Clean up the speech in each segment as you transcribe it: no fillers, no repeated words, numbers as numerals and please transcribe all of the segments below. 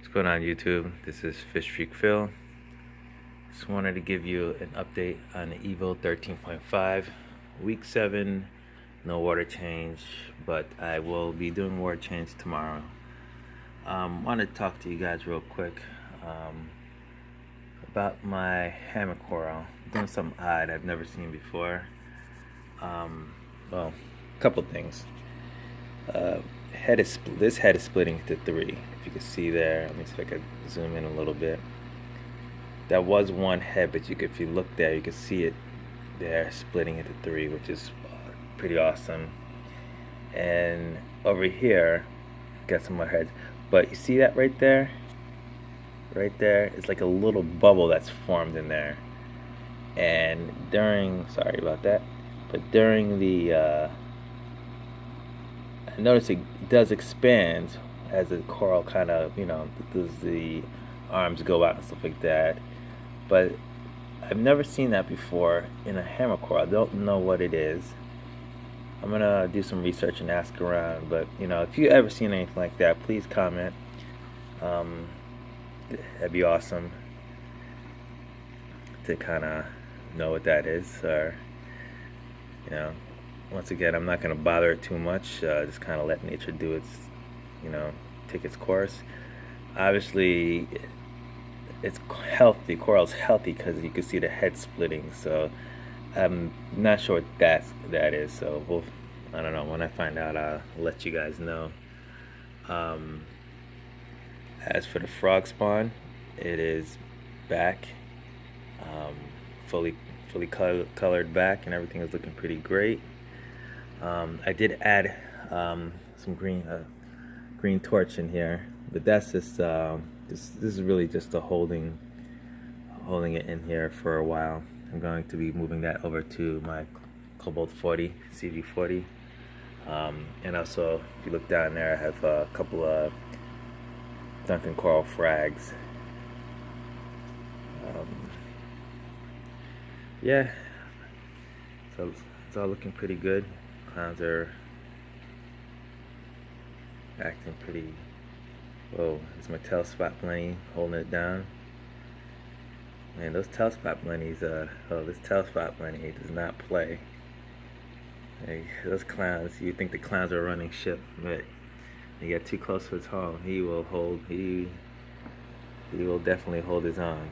What's going on YouTube? This is Fish Freak Phil. Just wanted to give you an update on the Evo 13.5. Week 7, no water change, but I will be doing water change tomorrow. Want to talk to you guys real quick about my hammer coral. Doing something odd I've never seen before. Well, a couple things. This head is splitting into 3. If you can see there, let me see if I can zoom in a little bit. That was one head, but if you look there, you can see it there splitting into 3, which is pretty awesome. And over here, got some more heads. But you see that right there? Right there, it's like a little bubble that's formed in there. And sorry about that, but during the I notice it does expand as the coral kind of, as the arms go out and stuff like that. But I've never seen that before in a hammer coral. I don't know what it is. I'm gonna do some research and ask around. But if you ever seen anything like that, please comment. That'd be awesome to kind of know what that is, or once again, I'm not going to bother it too much. Just kind of let nature do its, take its course. Obviously, it's healthy. Coral's healthy because you can see the head splitting. So I'm not sure what that is. So I don't know. When I find out, I'll let you guys know. As for the frog spawn, it is back, fully colored back, and everything is looking pretty great. I did add some green torch in here, but that's just this is really just a holding it in here for a while. I'm going to be moving that over to my Cobalt 40 CV40, and also if you look down there, I have a couple of Duncan Coral frags. Yeah, so it's all looking pretty good. Clowns are acting pretty. Whoa, it's my tail spot blenny holding it down. Man, those tail spot blennies, this tail spot blenny does not play. Hey, those clowns, you think the clowns are running ship, but you get too close to his home, he will definitely hold his own.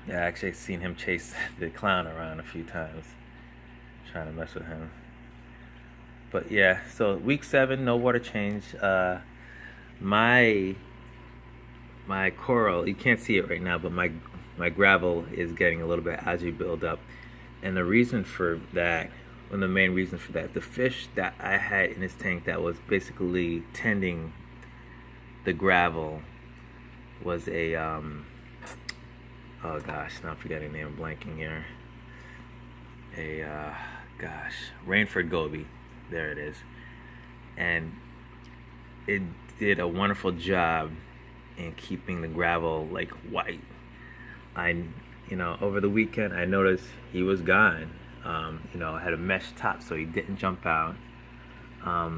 Yeah, I actually seen him chase the clown around a few times, trying to mess with him. But yeah, so week 7, no water change. My coral, you can't see it right now, but my gravel is getting a little bit algae buildup, and the reason for that, one of the main reasons for that, the fish that I had in this tank that was basically tending the gravel was a oh gosh, now I'm forgetting the name, I'm blanking here. Rainford goby. There it is. And it did a wonderful job in keeping the gravel like white. Over the weekend I noticed he was gone. I had a mesh top so he didn't jump out. I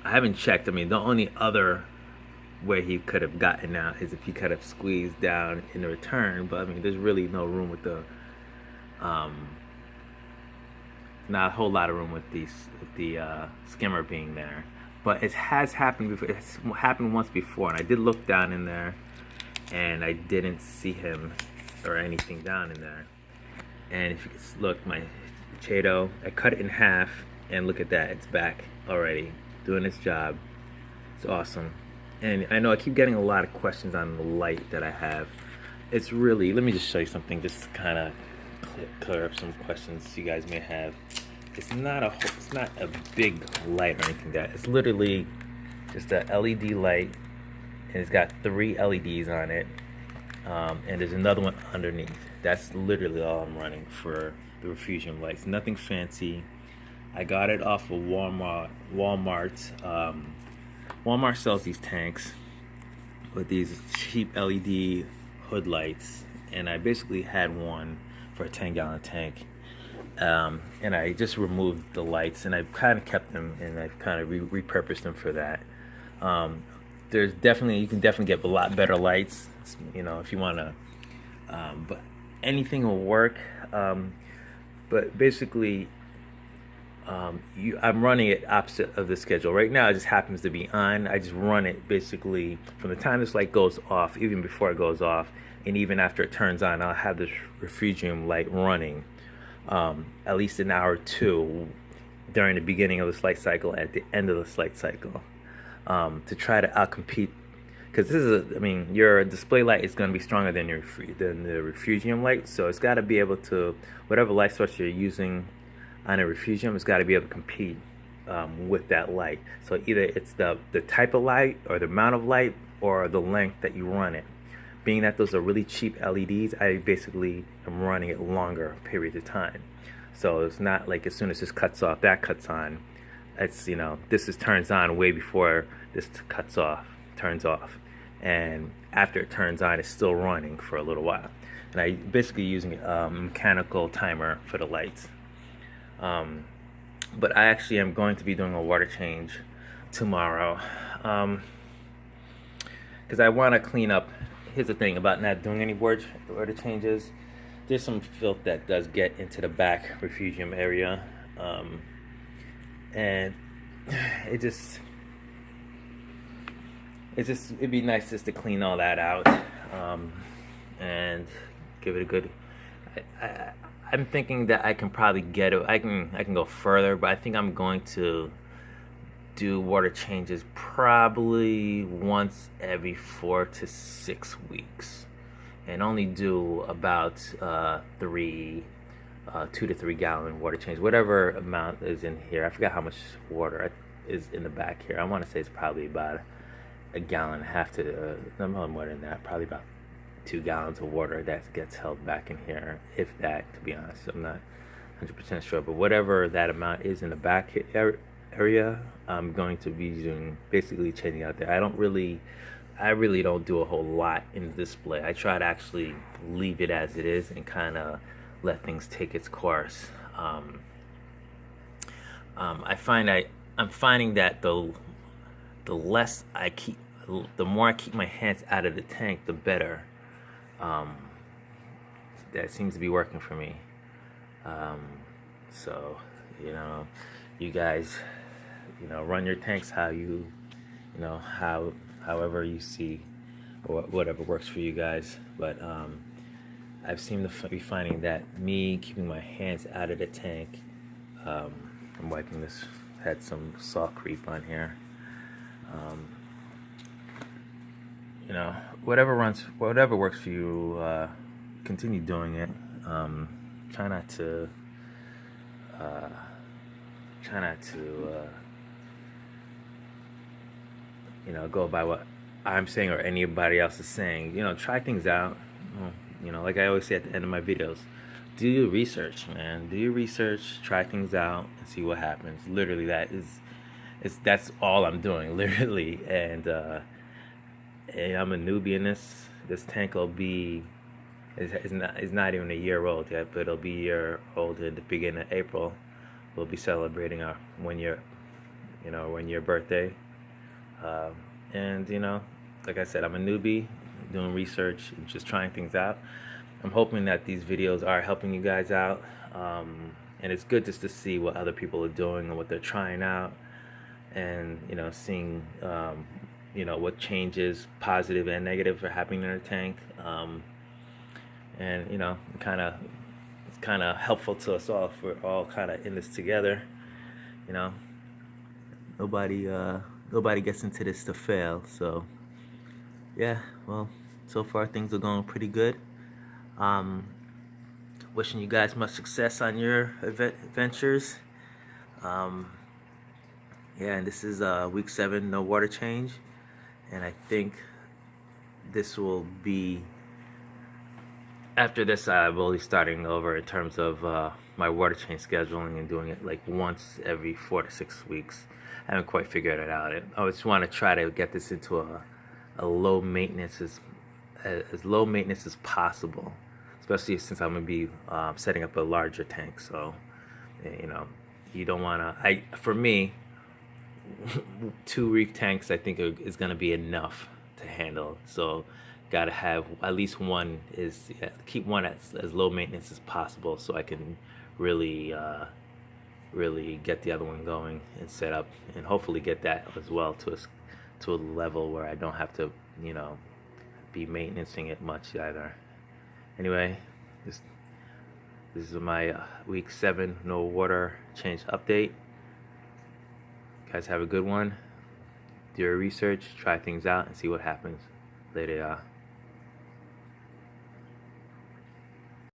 haven't checked. The only other way he could have gotten out is if he could have squeezed down in the return, but there's really no room with the not a whole lot of room with the skimmer being there. But it has happened before. It's happened once before, and I did look down in there and I didn't see him or anything down in there. And if you can look, my Chato, I cut it in half, and look at that, it's back already doing its job. It's awesome. And I know I keep getting a lot of questions on the light that I have. It's really, let me just show you something, just to kind of clear up some questions you guys may have. It's not a big light or anything like that. It's literally just a LED light, and it's got 3 LEDs on it, and there's another one underneath. That's literally all I'm running for the Refusion lights. Nothing fancy. I got it off of Walmart. Walmart sells these tanks with these cheap LED hood lights, and I basically had one for a 10-gallon tank, and I just removed the lights, and I've kind of kept them, and I've kind of repurposed them for that. There's definitely, you can definitely get a lot better lights, you know, if you want to, but anything will work. But basically, I'm running it opposite of the schedule. Right now, it just happens to be on. I just run it basically from the time this light goes off, even before it goes off, and even after it turns on, I'll have this refugium light running at least an hour or two during the beginning of the light cycle, at the end of the light cycle, to try to outcompete. Because this is, I mean, your display light is going to be stronger than the refugium light, so it's got to be able to, whatever light source you're using on a refugium, it's got to be able to compete with that light. So either it's the type of light, or the amount of light, or the length that you run it. Being that those are really cheap LEDs, I basically am running it longer periods of time. So it's not like as soon as this cuts off, that cuts on. It's, you know, this is turns on way before this cuts off, turns off. And after it turns on, it's still running for a little while. And I basically using a mechanical timer for the lights. But I actually am going to be doing a water change tomorrow, because I want to clean up. Here's the thing about not doing any water changes. There's some filth that does get into the back refugium area, and it'd be nice just to clean all that out, and give it a good. I'm thinking that I can probably get it. I can go further, but I think I'm going to do water changes probably once every 4 to 6 weeks, and only do about 2 to 3 gallon water change, whatever amount is in here. I forgot how much water is in the back here. I want to say it's probably about a gallon and a half to no more than that, probably about 2 gallons of water that gets held back in here, if that, to be honest. I'm not 100% sure, but whatever that amount is in the back area, I'm going to be doing, basically changing out there. I really don't do a whole lot in the display. I try to actually leave it as it is and kind of let things take its course. I'm finding that the less I keep, the more I keep my hands out of the tank, the better. That seems to be working for me. So, you know, you guys, you know, run your tanks how you know, however you see, or whatever works for you guys. But I've seemed to be finding that me keeping my hands out of the tank, I'm wiping this, had some saw creep on here. You know, whatever works for you, continue doing it. Try not to you know, go by what I'm saying or anybody else is saying. You know, try things out. You know, like I always say at the end of my videos, do your research, man. Do your research, try things out, and see what happens. Literally, that's all I'm doing, literally. And I'm a newbie in this. This tank will be, it's not even a year old yet, but it'll be a year old in the beginning of April. We'll be celebrating our 1 year birthday. And you know, like I said, I'm a newbie doing research and just trying things out. I'm hoping that these videos are helping you guys out, and it's good just to see what other people are doing and what they're trying out, and you know, seeing you know, what changes, positive and negative, are happening in the tank. And you know, it's kind of helpful to us all if we're all kind of in this together. You know, nobody gets into this to fail. So yeah, well, so far things are going pretty good. Wishing you guys much success on your adventures. Yeah, and this is week 7, no water change, and I think this will be, after this I will be starting over in terms of my water change scheduling and doing it like once every 4 to 6 weeks. I haven't quite figured it out. I just want to try to get this into a low maintenance, as low maintenance as possible, especially since I'm going to be setting up a larger tank. So you know, you don't want to, for me, 2 reef tanks I think is going to be enough to handle. So got to have at least one, is keep one as low maintenance as possible, so I can really really get the other one going and set up, and hopefully get that as well to a level where I don't have to, you know, be maintaining it much either. Anyway, this is my week 7 no water change update. Guys, have a good one. Do your research, try things out, and see what happens. Later, y'all.